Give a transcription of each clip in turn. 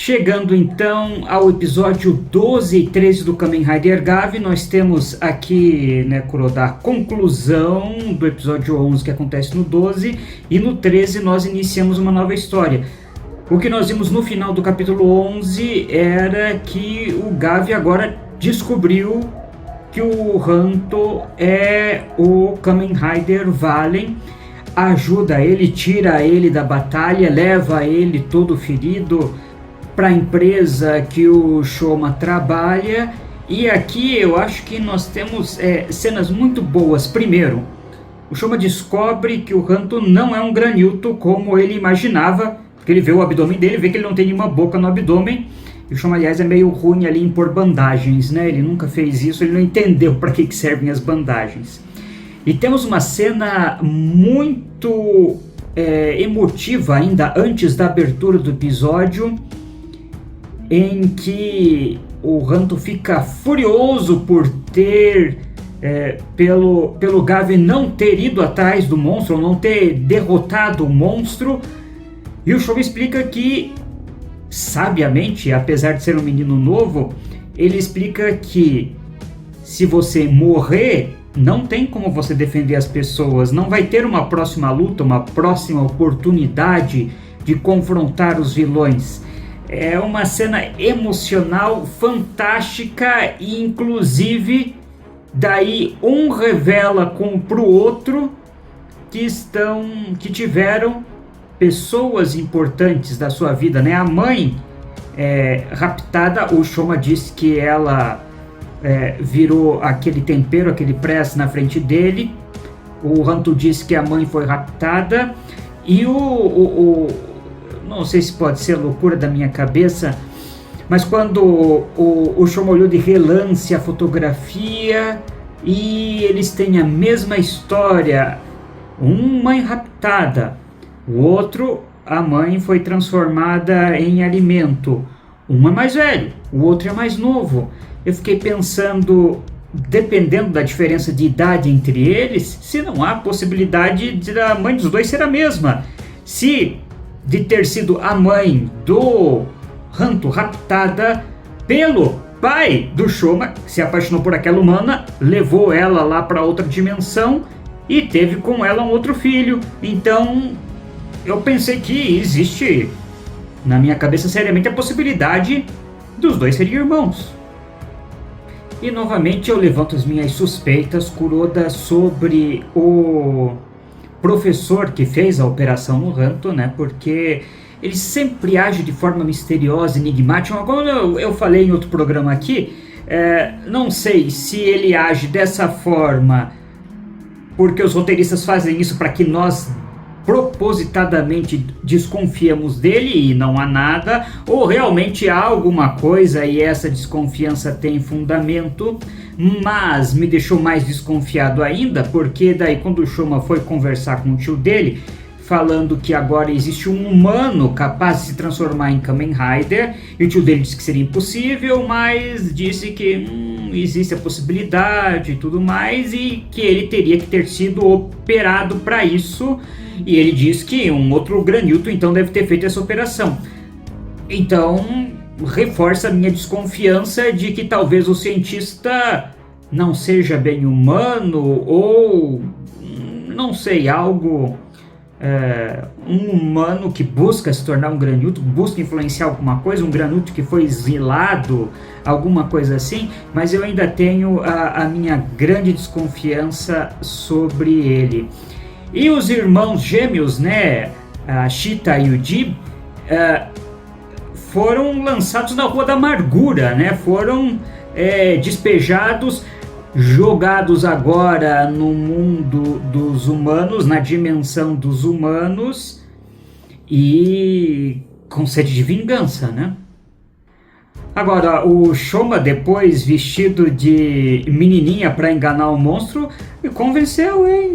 Chegando então ao episódio 12 e 13 do Kamen Rider Gavi, nós temos aqui, né, Kuroda, a conclusão do episódio 11 que acontece no 12, e no 13 nós iniciamos uma nova história. O que nós vimos no final do capítulo 11 era que o Gavi agora descobriu que o Hanto é o Kamen Rider Valen, ajuda ele, tira ele da batalha, leva ele todo ferido para a empresa que o Shoma trabalha. E aqui eu acho que nós temos cenas muito boas. Primeiro, o Shoma descobre que o Hanto não é um granilto como ele imaginava, porque ele vê o abdômen dele, vê que ele não tem nenhuma boca no abdômen. E o Shoma, aliás, é meio ruim ali em pôr bandagens, né? Ele nunca fez isso, ele não entendeu para que servem as bandagens. E temos uma cena muito emotiva ainda antes da abertura do episódio, em que o Hanto fica furioso por ter, pelo Gavi não ter ido atrás do monstro, não ter derrotado o monstro, e o Shoma explica que, sabiamente, apesar de ser um menino novo, ele explica que se você morrer, não tem como você defender as pessoas, não vai ter uma próxima luta, uma próxima oportunidade de confrontar os vilões. É uma cena emocional fantástica e, inclusive, daí um revela para o outro que tiveram pessoas importantes da sua vida, né? A mãe raptada, o Shoma disse que ela virou aquele tempero, aquele press na frente dele. O Hanto disse que a mãe foi raptada, e não sei se pode ser loucura da minha cabeça, mas quando o Shoma olhou de relance a fotografia, e eles têm a mesma história, mãe raptada, o outro, a mãe foi transformada em alimento. Um é mais velho, o outro é mais novo. Eu fiquei pensando, dependendo da diferença de idade entre eles, se não há possibilidade da mãe dos dois ser a mesma. Se de ter sido a mãe do Hanto raptada pelo pai do Shoma, que se apaixonou por aquela humana, levou ela lá para outra dimensão e teve com ela um outro filho. Então eu pensei que existe na minha cabeça seriamente a possibilidade dos dois serem irmãos. E novamente eu levanto as minhas suspeitas, Kuroda, sobre o professor que fez a operação no Hanto, né? Porque ele sempre age de forma misteriosa, enigmática. Como eu falei em outro programa aqui, não sei se ele age dessa forma porque os roteiristas fazem isso para que nós propositadamente desconfiamos dele e não há nada, ou realmente há alguma coisa e essa desconfiança tem fundamento. Mas me deixou mais desconfiado ainda, porque daí quando o Shoma foi conversar com o tio dele, falando que agora existe um humano capaz de se transformar em Kamen Rider, e o tio dele disse que seria impossível, mas disse que existe a possibilidade e tudo mais, e que ele teria que ter sido operado para isso, e ele diz que um outro granilto então deve ter feito essa operação. Então reforça a minha desconfiança de que talvez o cientista não seja bem humano, ou não sei, algo, um humano que busca se tornar um granilto, busca influenciar alguma coisa, um granilto que foi exilado, alguma coisa assim. Mas eu ainda tenho a minha grande desconfiança sobre ele. E os irmãos gêmeos, né, a Shita e o Jib, foram lançados na Rua da Amargura, né? Foram despejados, jogados agora no mundo dos humanos, na dimensão dos humanos, e com sede de vingança, né? Agora, o Shoma, depois vestido de menininha para enganar o monstro, me convenceu, hein?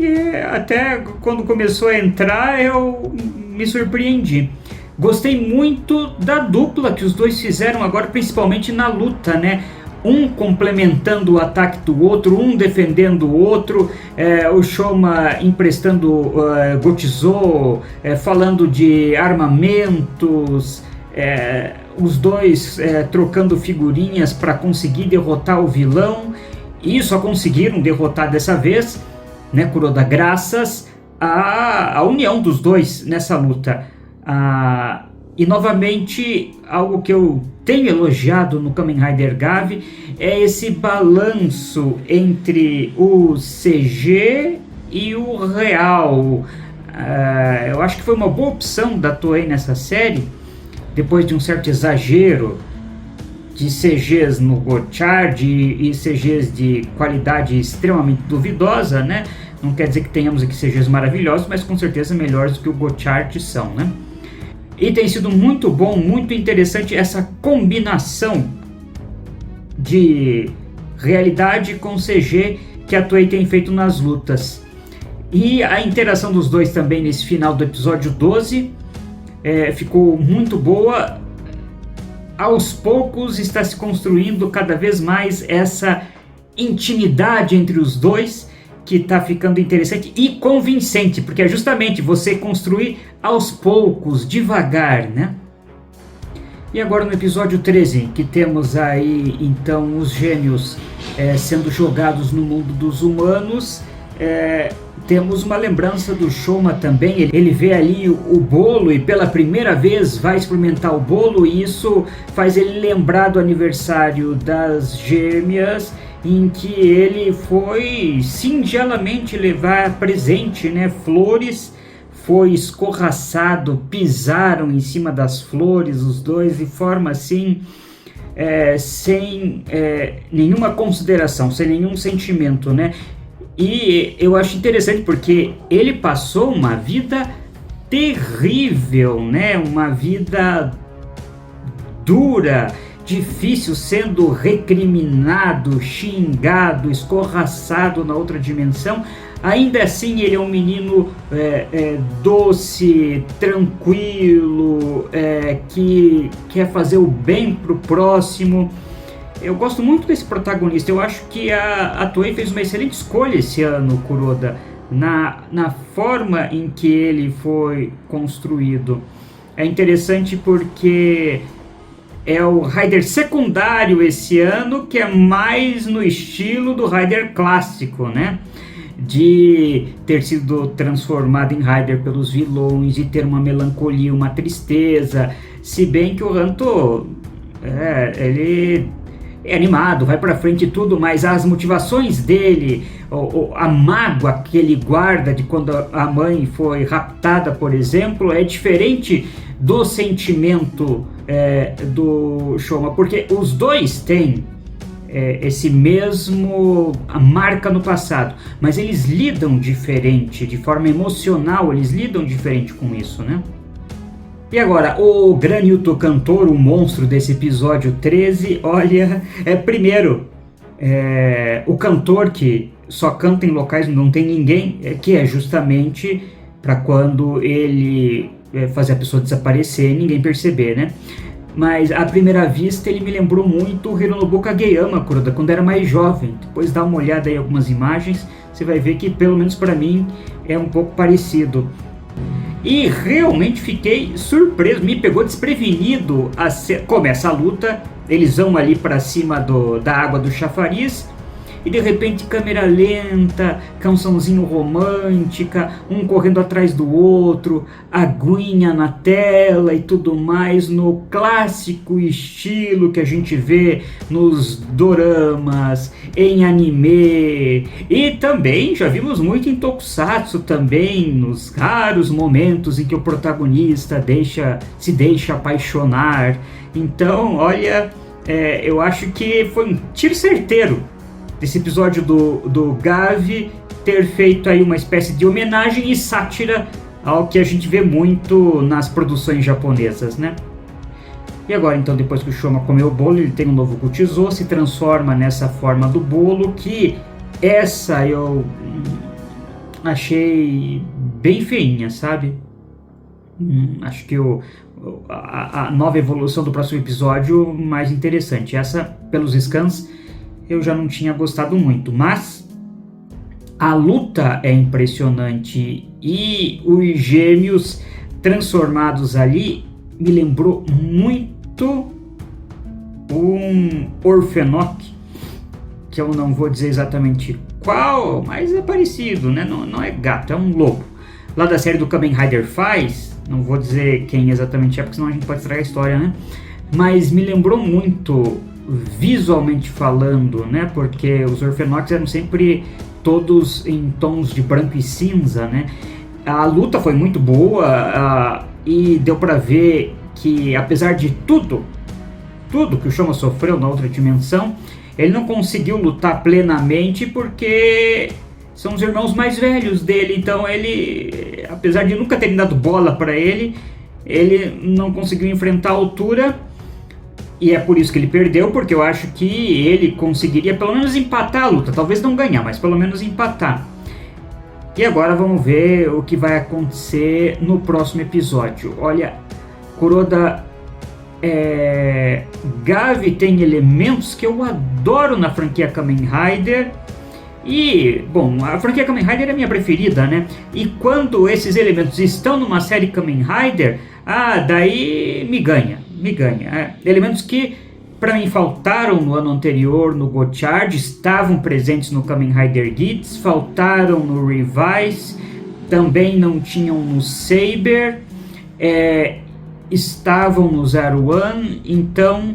Até quando começou a entrar, eu me surpreendi. Gostei muito da dupla que os dois fizeram agora, principalmente na luta, né? Um complementando o ataque do outro, um defendendo o outro, o Shoma emprestando Gochizo, falando de armamentos, os dois trocando figurinhas para conseguir derrotar o vilão, e só conseguiram derrotar dessa vez, né, Kuroda, graças à união dos dois nessa luta. E novamente, algo que eu tenho elogiado no Kamen Rider Gavi é esse balanço entre o CG e o real. Eu acho que foi uma boa opção da Toei nessa série, depois de um certo exagero de CGs no Gotchard e CGs de qualidade extremamente duvidosa, né? Não quer dizer que tenhamos aqui CGs maravilhosos, mas com certeza melhores do que o Gotchard são, né? E tem sido muito bom, muito interessante essa combinação de realidade com CG que a Toei tem feito nas lutas. E a interação dos dois também nesse final do episódio 12 ficou muito boa. Aos poucos está se construindo cada vez mais essa intimidade entre os dois, que está ficando interessante e convincente, porque é justamente você construir aos poucos, devagar, né? E agora no episódio 13, que temos aí então os gênios sendo jogados no mundo dos humanos, temos uma lembrança do Shoma também. Ele vê ali o bolo e pela primeira vez vai experimentar o bolo, e isso faz ele lembrar do aniversário das gêmeas, em que ele foi singelamente levar presente, né, flores, foi escorraçado, pisaram em cima das flores os dois de forma assim, sem nenhuma consideração, sem nenhum sentimento, né? E eu acho interessante porque ele passou uma vida terrível, né? Uma vida dura, difícil, sendo recriminado, xingado, escorraçado na outra dimensão. Ainda assim ele é um menino doce, tranquilo, que quer fazer o bem pro próximo. Eu gosto muito desse protagonista. Eu acho que a Toei fez uma excelente escolha esse ano, Kuroda, na forma em que ele foi construído. É interessante porque é o Rider secundário esse ano, que é mais no estilo do Rider clássico, né? De ter sido transformado em Rider pelos vilões, de ter uma melancolia, uma tristeza. Se bem que o Hanto, ele é animado, vai pra frente e tudo, mas as motivações dele, a mágoa que ele guarda de quando a mãe foi raptada, por exemplo, é diferente do sentimento do Shoma, porque os dois têm esse mesmo marca no passado, mas eles lidam diferente, de forma emocional, eles lidam diferente com isso, né? E agora, o Granilton Cantor, o monstro desse episódio 13, olha, primeiro, o cantor que só canta em locais onde não tem ninguém, que é justamente para quando ele fazer a pessoa desaparecer e ninguém perceber, né? Mas à primeira vista ele me lembrou muito o Hironobu Kageyama, Kuroda, quando era mais jovem. Depois dá uma olhada aí em algumas imagens, você vai ver que pelo menos para mim é um pouco parecido. E realmente fiquei surpreso, me pegou desprevenido. Começa a luta, eles vão ali para cima da água do chafariz, e de repente câmera lenta, cançãozinho romântica, um correndo atrás do outro, aguinha na tela e tudo mais, no clássico estilo que a gente vê nos doramas, em anime, e também já vimos muito em tokusatsu também, nos raros momentos em que o protagonista se deixa apaixonar. Então, olha, eu acho que foi um tiro certeiro desse episódio do Gavi ter feito aí uma espécie de homenagem e sátira ao que a gente vê muito nas produções japonesas, né? E agora, então, depois que o Shoma comeu o bolo, ele tem um novo Kutizou, se transforma nessa forma do bolo, que essa eu achei bem feinha, sabe? Acho que a nova evolução do próximo episódio mais interessante. Essa, pelos scans, eu já não tinha gostado muito, mas a luta é impressionante e os gêmeos transformados ali me lembrou muito muito um Orfenok, que eu não vou dizer exatamente qual, mas é parecido, né? Não é gato, é um lobo. Lá da série do Kamen Rider Faz, não vou dizer quem exatamente é, porque senão a gente pode estragar a história, né? Mas me lembrou muito, visualmente falando, né? Porque os Orfenoks eram sempre todos em tons de branco e cinza, né? A luta foi muito boa e deu pra ver que, apesar de tudo que o Shoma sofreu na outra dimensão, ele não conseguiu lutar plenamente porque são os irmãos mais velhos dele. Então ele, apesar de nunca terem dado bola para ele não conseguiu enfrentar a altura. E é por isso que ele perdeu, porque eu acho que ele conseguiria pelo menos empatar a luta. Talvez não ganhar, mas pelo menos empatar. E agora vamos ver o que vai acontecer no próximo episódio. Olha, Kuroda, Gavi tem elementos que eu adoro na franquia Kamen Rider. E, bom, a franquia Kamen Rider é a minha preferida, né? E quando esses elementos estão numa série Kamen Rider, daí me ganha. Elementos que para mim faltaram no ano anterior no Gotchard, estavam presentes no Kamen Rider Geats, faltaram no Revise, também não tinham no Saber, estavam no Zero One. Então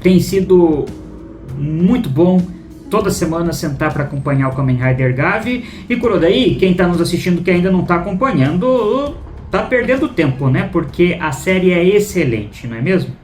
tem sido muito bom toda semana sentar para acompanhar o Kamen Rider Gavi. E Kuroda aí, quem está nos assistindo que ainda não está acompanhando, tá perdendo tempo, né? Porque a série é excelente, não é mesmo?